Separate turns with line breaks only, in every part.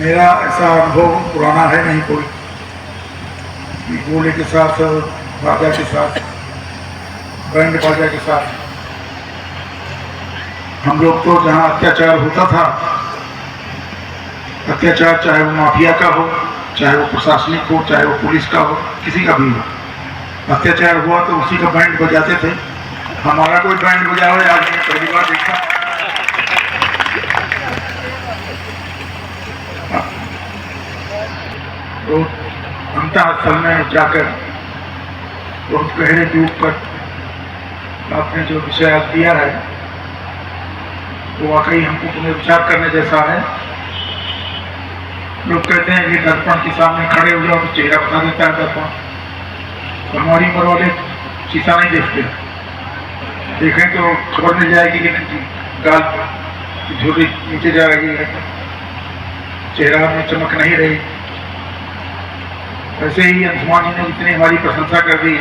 मेरा ऐसा अनुभव पुराना है नहीं कोई कि गोले के साथ, बाजा के साथ, बैंड बाजा के साथ। हम लोग तो जहाँ अत्याचार होता था, अत्याचार चाहे वो माफिया का हो, चाहे वो प्रशासनिक हो, चाहे वो पुलिस का हो, किसी का भी हो, अत्याचार हुआ तो उसी का बैंड बजाते थे। हमारा कोई बैंड बजा हुआ आज मैंने पहली बार देखा। तो अंतःस्थल में जाकर बहुत गहरे डूब कर आपने जो विषय आज दिया है वो वाकई हमको पुनर्विचार करने जैसा है। लोग कहते हैं कि दर्पण के सामने खड़े हो जाओ तो चेहरा बता देता है दर्पण, तो हमारी उम्र वाले शीशा नहीं देखते, देखें तो खबर मिल जाएगी कि गाल झुर्री नीचे जा रही है, चेहरा में चमक नहीं रही। वैसे ही अंशुमान जी ने जितनी हमारी प्रशंसा कर दी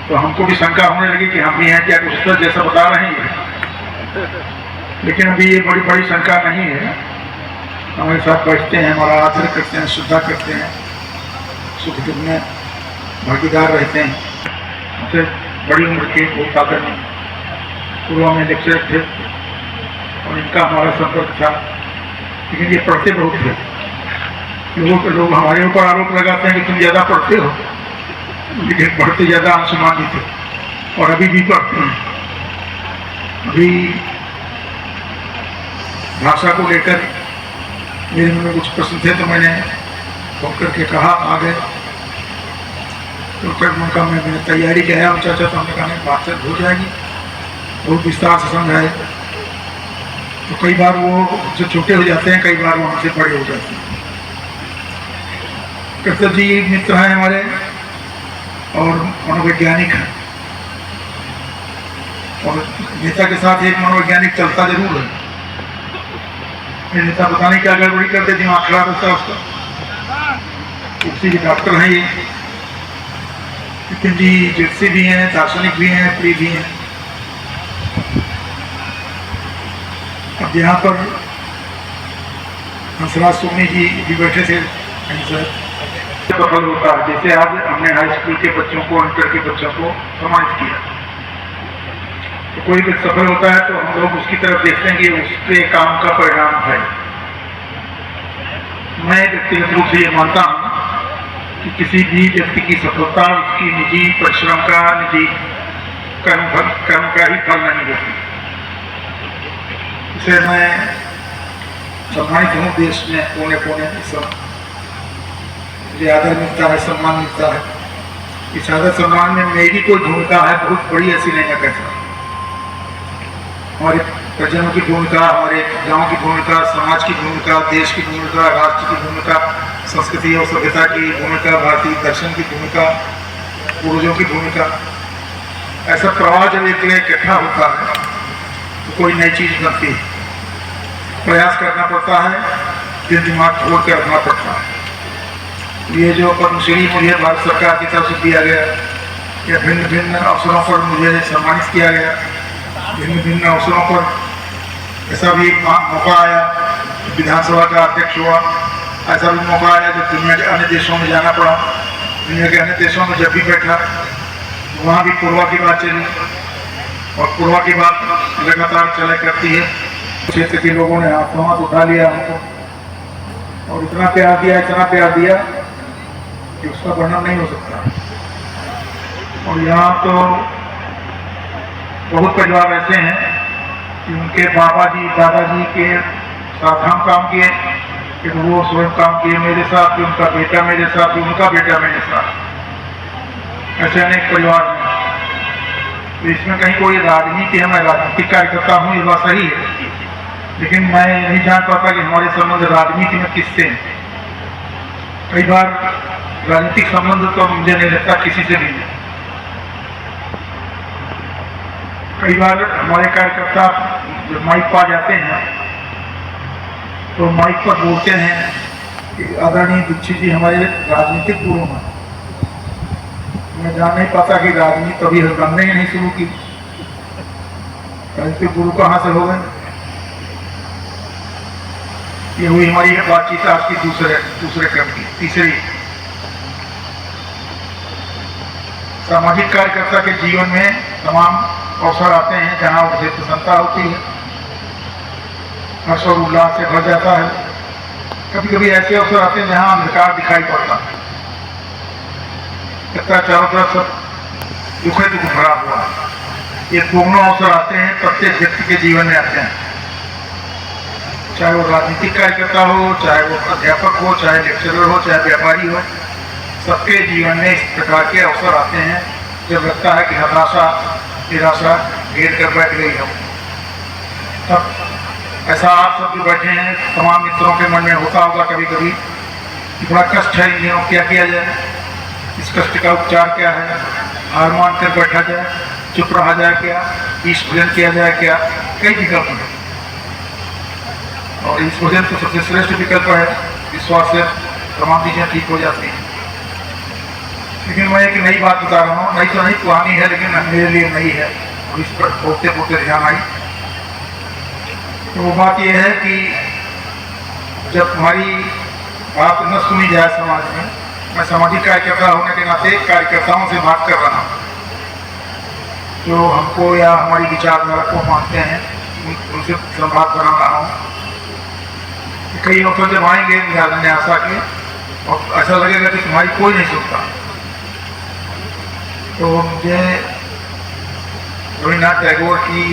तो हमको भी शंका होने लगी कि हम भी हैं क्या कुछ तो जैसा बता रहे हैं, लेकिन अभी ये बड़ी बड़ी शंका नहीं है। हमारे साथ बैठते हैं, हमारा आदर करते हैं, श्रद्धा करते हैं, सुख दुख में भागीदार रहते हैं। हमसे बड़ी उम्र के बहुत आदरणीय पूर्व में लेक्चर थे और इनका हमारा संपर्क था, लेकिन ये पढ़ते बहुत थे। लोग हमारे ऊपर आरोप लगाते हैं कि तुम ज़्यादा पढ़ते हो, लेकिन पढ़ते ज़्यादा अंशुमान जी थे और अभी भी पढ़ते हैं। अभी भाषा को लेकर मेरे मन में कुछ प्रश्न थे तो मैंने फोन करके कहा आ गए, तो फिर उनका मैंने तैयारी किया और चाचा तो हमने कहा बात हो जाएगी, बहुत विस्तार से समझाए। तो कई बार वो जो छोटे हो जाते हैं, कई बार वो हमसे बड़े हो जाते हैं। कृष्ण जी मित्र हैं हमारे और मनोवैज्ञानिक हैं, और नेता के साथ एक मनोवैज्ञानिक चलता जरूर है। नेता पता नहीं क्या गड़बड़ी करते, दिमाग खराब होता है उसका। उसी के डॉक्टर हैं ये, लेकिन जी ज्योतिषी भी हैं, दार्शनिक भी हैं, प्रिय भी हैं। अब यहाँ पर हंसराज सोनी जी भी बैठे थे, सफल होता है। जैसे आज हमने हाई स्कूल के बच्चों को, इंटर के बच्चों को सम्मानित किया, तो कोई भी सफल होता है तो हम लोग उसकी तरफ देखते हैं कि उसके काम का परिणाम है। मैं व्यक्तिगत रूप से ये मानता हूँ कि किसी भी व्यक्ति की सफलता उसकी निजी परिश्रम का, निजी कर्म का ही फल नहीं होती। इसे मैं सम्मानित हूँ, देश में कोने कोने सब मुझे आदर मिलता है, सम्मान मिलता है। इस आदर सम्मान में मेरी कोई भूमिका है बहुत बड़ी, ऐसी नहीं मैं कहता। हमारे परिजनों की भूमिका, हमारे गांव की भूमिका, समाज की भूमिका, देश की भूमिका, राष्ट्र की भूमिका, संस्कृति और सभ्यता की भूमिका, भारतीय दर्शन की भूमिका, पूर्वजों की भूमिका, ऐसा प्रवाह जब एक जगह इकट्ठा होता है तो कोई नई चीज बनती है। प्रयास करना पड़ता है, दिल दिमाग छोड़ कर रखना पड़ता है। ये जो पद्मश्री मुझे भारत सरकार की तरफ से दिया गया या भिन्न भिन्न अवसरों पर मुझे सम्मानित किया गया, भिन्न भिन्न अवसरों पर ऐसा भी मौका आया, विधानसभा का अध्यक्ष हुआ, ऐसा भी मौका आया जब दुनिया के अन्य देशों में जाना पड़ा। दुनिया के अन्य देशों में जब भी बैठा वहाँ भी पूर्वा की बात चली, और पूर्वा की बात लगातार चला करती है। क्षेत्र के लोगों ने हाथ उठा लिया हमको और इतना प्यार दिया, इतना प्यार दिया कि उसका वर्णन नहीं हो सकता। और यहाँ तो बहुत परिवार ऐसे हैं कि उनके बाबा जी दादाजी के साथ हम काम किए, कि वो स्वयं काम किए मेरे साथ, उनका बेटा मेरे साथ, उनका बेटा मेरे साथ, ऐसे अनेक परिवार हैं। तो इसमें कहीं कोई राजनीति है, मैं राजनीतिक कार्यकर्ता हूँ, ये बात सही है, लेकिन मैं नहीं जान पाता कि हमारे संबंध राजनीति में किससे हैं। कई बार राजनीतिक संबंध तो मुझे नहीं लगता किसी से भी नहीं। कई बार हमारे कार्यकर्ता जब माइक पा जाते हैं तो माइक पर बोलते हैं कि आदरणीय दीक्षित जी हमारे राजनीतिक गुरु हैं। मैं जान नहीं पाता कि राजनीति कभी हमने ही नहीं शुरू की, राजनीतिक गुरु कहाँ से हो गए। ये हुई हमारी बातचीत आज की दूसरे क्रम की। तीसरी, सामाजिक कार्यकर्ता के जीवन में तमाम अवसर आते हैं जहां उसे प्रसन्नता होती है, हर्ष और उल्लास से भर जाता है। कभी कभी ऐसे अवसर आते हैं जहां अंधकार दिखाई पड़ता है, लगता है चारों तरफ सब दुख भरा हुआ है। ये दोनों अवसर आते हैं, प्रत्येक व्यक्ति के जीवन में आते हैं, चाहे वो राजनीतिक कार्यकर्ता हो, चाहे वो अध्यापक हो, चाहे लेक्चरर हो, चाहे व्यापारी हो। सबके जीवन में इस प्रकार के अवसर आते हैं जब लगता है कि हताशा निराशा घेर कर बैठ गई है। तब ऐसा आप सब जो बैठे हैं, तमाम मित्रों के मन में होता होगा कभी कभी कि बड़ा कष्ट है इन दिनों, क्या किया जाए, इस कष्ट का उपचार क्या है, हार मान कर बैठा जाए, चुप रहा जाए क्या, ईश भजन किया जाए क्या, कई विकल्प हैं। और इस भजन तो सबसे श्रेष्ठ विकल्प है, विश्वास से तमाम चीजें ठीक हो जाती हैं। लेकिन मैं एक नई बात बता रहा हूँ, नई तो नहीं पुरानी है, लेकिन मेरे लिए नई है और इस पर बोलते बोलते ध्यान आई। तो वो बात यह है कि जब हमारी बात न सुनी जाए समाज में, मैं सामाजिक कार्यकर्ता होने के नाते कार्यकर्ताओं से बात कर रहा हूँ जो हमको या हमारी विचारधारा को मानते हैं, उनसे संवाद बना रहा हूँ। कई अवसर जब आएंगे न्यासा के और ऐसा लगेगा कि तुम्हारी कोई नहीं सुनता, तो मुझे रविन्द्रनाथ टैगोर की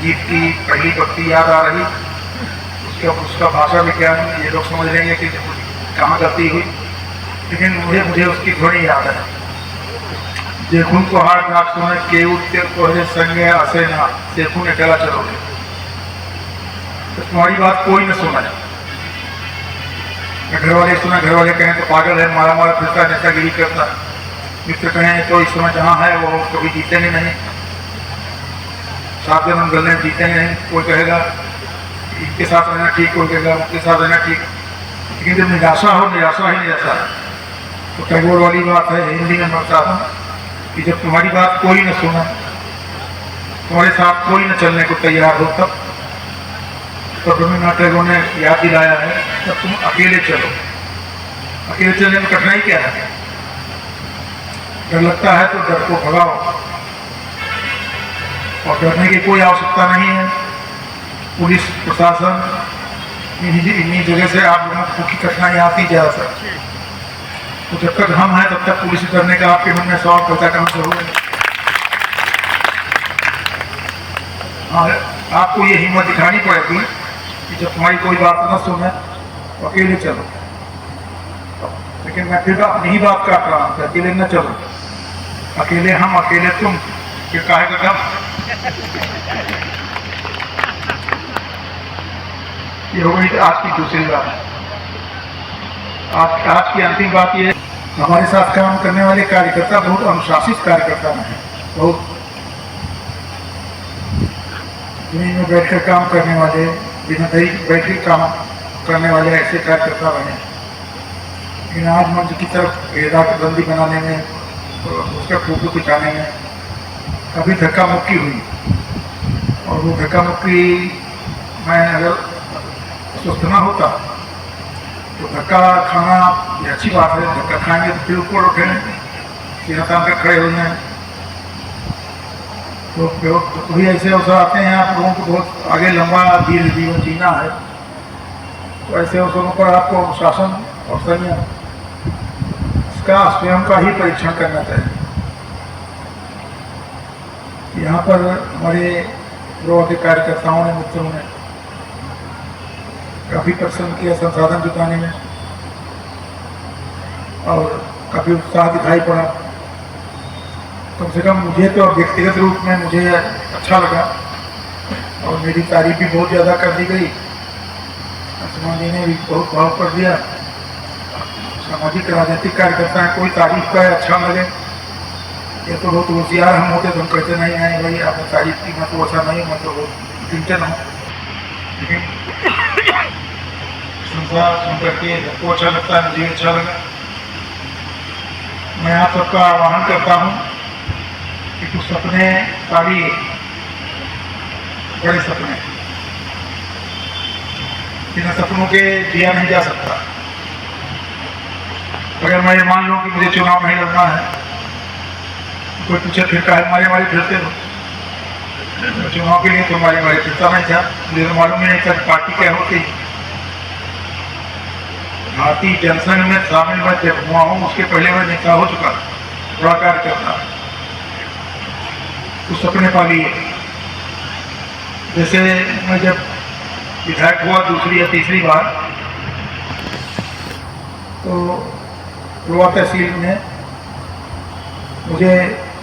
गीत की पहली पंक्ति याद आ रही। उसका भाषा विज्ञान ये लोग समझ लेंगे कि कहाँ गलती हुई, लेकिन मुझे उसकी ध्वनि याद है। देखूं को हार नाक सुने के उत्तर कोहरे संगे आसे ना देखूं ने चला चलोगे, तो तुम्हारी बात कोई न सुना। घर वाले सुना, घर वाले कहें तो पागल है, मारा मारा फिरता नेतागिरी करता है। मित्र कहें तो इस समय जहाँ है वो कभी जीतेंगे नहीं, 7 जन्म गलने जीते नहीं। कोई कहेगा इनके साथ रहना ठीक, कोई कहेगा उनके साथ रहना ठीक। लेकिन जब निराशा हो, निराशा ही निराशा है। तो टैगोर वाली बात है, हिंदी में मैं बताता हूँ कि जब तुम्हारी बात कोई न सुना, तुम्हारे साथ कोई न चलने को तैयार हो, तब तो रविन्द्रनाथ टैगोर ने याद दिलाया है तब तुम अकेले चलो। अकेले चलने में कठिनाई क्या है? डर लगता है तो डर को भगाओ, और डरने की कोई आवश्यकता नहीं है। पुलिस प्रशासन इन्हीं जगह से आप लोगों की कठिनाई आती जा सकती है। तो जब तक हम हैं तब तक पुलिस करने का आपके मन में सवाल पैदा कहाँ से होगा? हाँ, आपको ये हिम्मत दिखानी पड़ेगी कि जब तुम्हारी कोई बात न सुने तो अकेले चलो। लेकिन मैं फिर अपनी ही बात काट रहा हूँ, अकेले न चलो, अकेले हम अकेले तुम, फिर काहे का गम। ये हो गई आज की दूसरी बात। आज की अंतिम बात ये, हमारे साथ काम करने वाले कार्यकर्ता बहुत अनुशासित कार्यकर्ता हैं, बहुत जमीन में बैठकर काम करने वाले, बिना बैठ के काम करने वाले ऐसे कार्यकर्ता बने। लेकिन आज मंच की तरफ बंदी बनाने में, उसका फोटो खिंचाने में कभी धक्का मुक्की हुई, और वो धक्का मुक्की मैं अगर स्वस्थ ना होता तो धक्का खाना ये अच्छी बात है। धक्का खाएंगे तो फिर ऊपर उठेंगे, सीधा तान कर खड़े हो जाए। तो भी ऐसे अवसर आते हैं, आप लोगों को बहुत आगे लंबा धीरे जीवन जीना है, तो ऐसे अवसरों पर आपको अनुशासन और संयम इसका स्वयं का ही परीक्षण करना चाहिए। यहाँ पर हमारे लोगों के कार्यकर्ताओं ने, मित्रों ने काफ़ी परिश्रम किया संसाधन जुटाने में, और काफ़ी उत्साह दिखाई पड़ा। कम से कम मुझे तो व्यक्तिगत रूप में मुझे अच्छा लगा, और मेरी तारीफ भी बहुत ज़्यादा कर दी गई। आसमान जी ने भी बहुत भाव कर दिया। सामाजिक राजनीतिक कार्यकर्ता हैं, कोई तारीफ का अच्छा लगे, ये तो बहुत होशियार हम होते तो हम कहते नहीं नहीं भाई आपने तारीफ की, मैं तो ऐसा नहीं, मैं तो बहुत चिंतन हूँ। लेकिन सुन करके सबको अच्छा लगता है, मुझे अच्छा लगा। मैं आप सबका आह्वान करता हूँ कि कुछ सपने तारी, बड़े सपने, इन सपनों के दिया नहीं जा सकता। अगर मैं ये मान लूँ कि मुझे चुनाव नहीं लड़ना है, कोई पूछे फिर काहे मारे मारे फिरते हो, चुनाव के लिए तो मारे मारे फिरता नहीं था। मुझे तो मालूम ही नहीं था पार्टी क्या होती। भारतीय जनसंघ में शामिल मैं जब हुआ हूँ उसके पहले मैं नेता हो चुका, बड़ा कार्य करता, कुछ सपने पा लिए। जैसे मैं जब विधायक हुआ दूसरी या तीसरी बार, तो रुआ तहसील में मुझे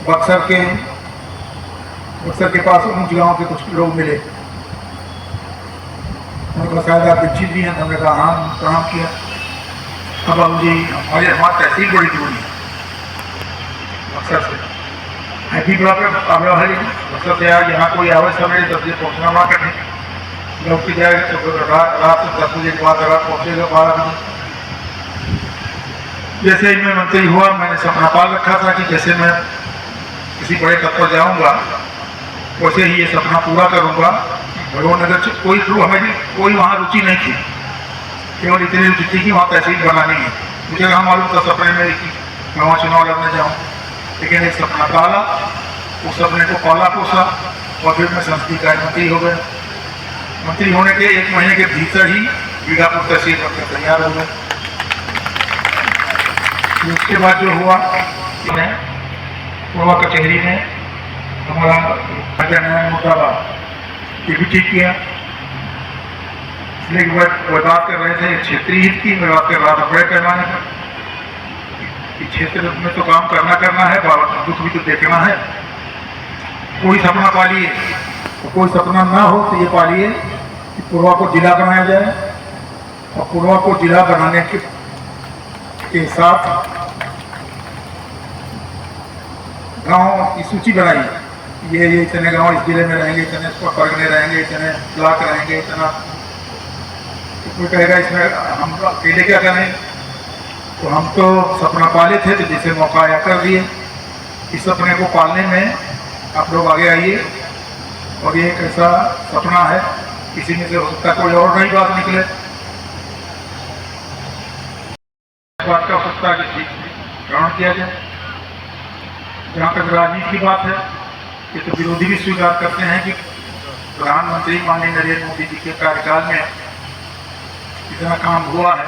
बक्सर के पास ऊंच गांव के कुछ लोग मिले। उन्होंने कहा शायद आप दीक्षित जी हैं। हमने कहा हाँ, प्रणाम किया। अब बाबू जी हमारी तहसील बड़ी दूर है बक्सर से, अभी बड़ा है बक्सर से यार, यहाँ कोई आवे समय 10 बजे पहुँचना ना करने, लोग की जाएगा तो रात 10 बजे के बाद रात पहुँचेगा 12 बजे। जैसे ही मैं मंत्री हुआ, मैंने सपना पाल रखा था कि जैसे मैं किसी बड़े पद पर जाऊंगा वैसे ही ये सपना पूरा करूंगा। भगवान नगर से कोई वहाँ रुचि नहीं थी, केवल इतनी रुचि थी कि वहाँ तहसील बनानी है। मुझे कहाँ मालूम था सपने में कि मैं वहाँ चुनाव लड़ने जाऊँ, लेकिन एक सपना पाला, उस सपने को पाला पोसा और फिर मैं संसदीय कार्य मंत्री हो गया। मंत्री होने के 1 महीने के भीतर ही बीघापुर तहसील बनकर तैयार हो गए। उसके बाद जो हुआ, पूर्वा कचहरी में हमारा मुद्दा ये भी ठीक किया। इसलिए वह बात कर रहे थे क्षेत्रीय हित की, मैं बात कर रहा था बड़े पैमाने पर। क्षेत्र में तो काम करना है, दुख भी तो देखना है। कोई सपना पालिए, तो कोई सपना ना हो तो ये पालिए कि पूर्वा को जिला बनाया जाए, और पूर्वा को जिला बनाने के साथ गांव की सूची बनाई। ये इतने गांव इस जिले में रहेंगे, इतने परगने रहेंगे, इतने ब्लॉक रहेंगे, इतना। तो कोई कहेगा इसमें हम अकेले क्या करें, तो हम तो सपना पाले थे, तो जिसे मौका आया कर दिए। इस सपने को पालने में आप लोग आगे आइए, और ये एक ऐसा सपना है, किसी में से हो सकता कोई और नई बात निकले, बात का हो सकता है कि ठीक ग्रहण किया जाए। जहाँ तक राजनीति की बात है, ये तो विरोधी भी स्वीकार करते हैं कि प्रधानमंत्री माननीय नरेंद्र मोदी जी के कार्यकाल में इतना काम हुआ है,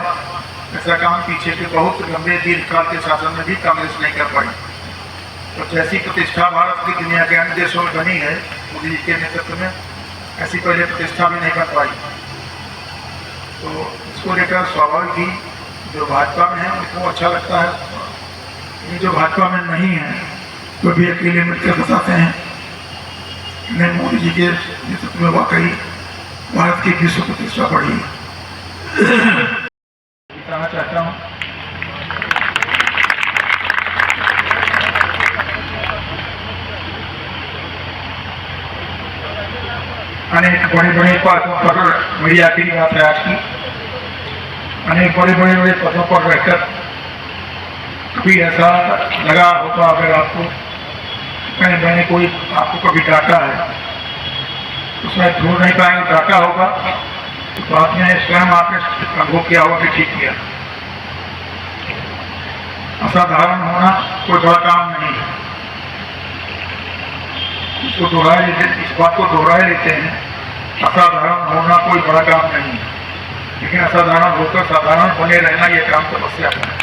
ऐसा काम पीछे के बहुत लंबे दीर्घकाल के शासन में भी कांग्रेस नहीं कर पाई। तो जैसी प्रतिष्ठा भारत की दुनिया के अन्य देशों में बनी है मोदी जी के नेतृत्व में, ऐसी पहले प्रतिष्ठा भी नहीं बन पाई। तो इसको लेकर स्वाभाविक ही जो भाजपा में है उनको अच्छा लगता है, ये जो भाजपा में नहीं है तो भी अकेले मिलकर बताते हैं नहीं, मोदी जी के नेतृत्व में वाकई भारत की विश्व प्रतिष्ठा बढ़ी बताना चाहता हूँ। अनेक बड़े पदों पर, मेरी आखिरी बात है आज की, अनेक बड़े पदों पर रहकर कभी ऐसा लगा होगा, अगर आपको कहीं मैंने कोई आपको कभी डांटा है तो शायद ढूंढ नहीं पाएंगे, डांटा होगा तो बाद में स्वयं आपने अनुभव किया होगा कि ठीक किया। असाधारण होना कोई बड़ा काम नहीं है, इस बात को दोहराए लेते हैं, असाधारण होना कोई बड़ा काम नहीं है, लेकिन असाधारण होकर साधारण बने रहना ये काम तपस्या है।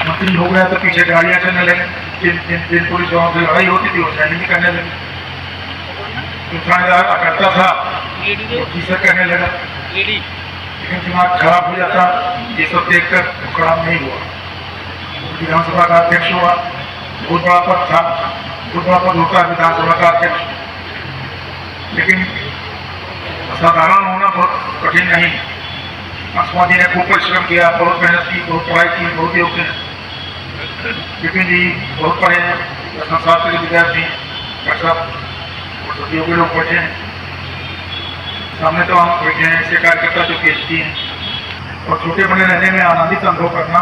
मंत्री हो गया तो पीछे गाड़ियां चलने लगे, जिन पुलिस वालों से लड़ाई होती थी वो सैनिक करने लगे, जो थानेदार करता था वो तीसरा करने लगा, लेकिन दिमाग खराब हो जाता। ये सब देखकर खड़ा नहीं हुआ, विधानसभा का अध्यक्ष हुआ, बहुत बड़ा पद था, बहुत बड़ा पद होता है विधानसभा का अध्यक्ष, लेकिन साधारण होना बहुत कठिन नहीं। महात्मा जी ने खूब परिश्रम किया, बहुत मेहनत की, बहुत पढ़ाई की, बहुत योग्य है। विपिन जी बहुत पढ़े हैं, संस्कृत के विद्यार्थी, डॉक्टर साहब योग्य लोग बैठे हैं सामने, तो हम बैठे हैं ऐसे कार्यकर्ता जो PhD हैं। और छोटे बड़े रहने में आनंदित अनुभव करना,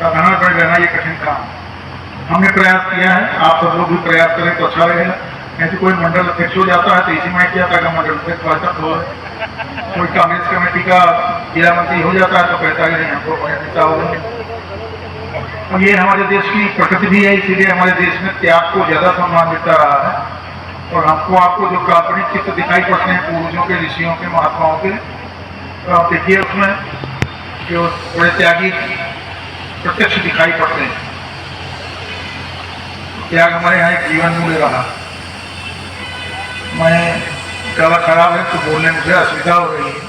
साधारण बड़े रहना ये कठिन काम हमने प्रयास किया है। आप सब लोग भी प्रयास करें तो अच्छा रहेगा। नहीं तो कोई मंडल अध्यक्ष हो जाता है तो इसी में क्या मंडल अध्यक्ष कोई कांग्रेस कमेटी का जिला मंत्री हो जाता है तो कहता है नहीं हमको बड़े नेता हो गए। और ये हमारे देश की प्रकृति भी है, इसीलिए हमारे देश में त्याग को ज्यादा सम्मान देता रहा है। और हमको आपको जो काल्पनिक चित्र दिखाई पड़ते हैं पूर्वजों के, ऋषियों के, महात्माओं के, तो आप देखिए उसमें जो बड़े त्यागी प्रत्यक्ष दिखाई पड़ते हैं। त्याग हमारे यहाँ एक जीवन मूल्य रहा। मैं गला खराब है तो बोलने मुझे असुविधा हो रही है।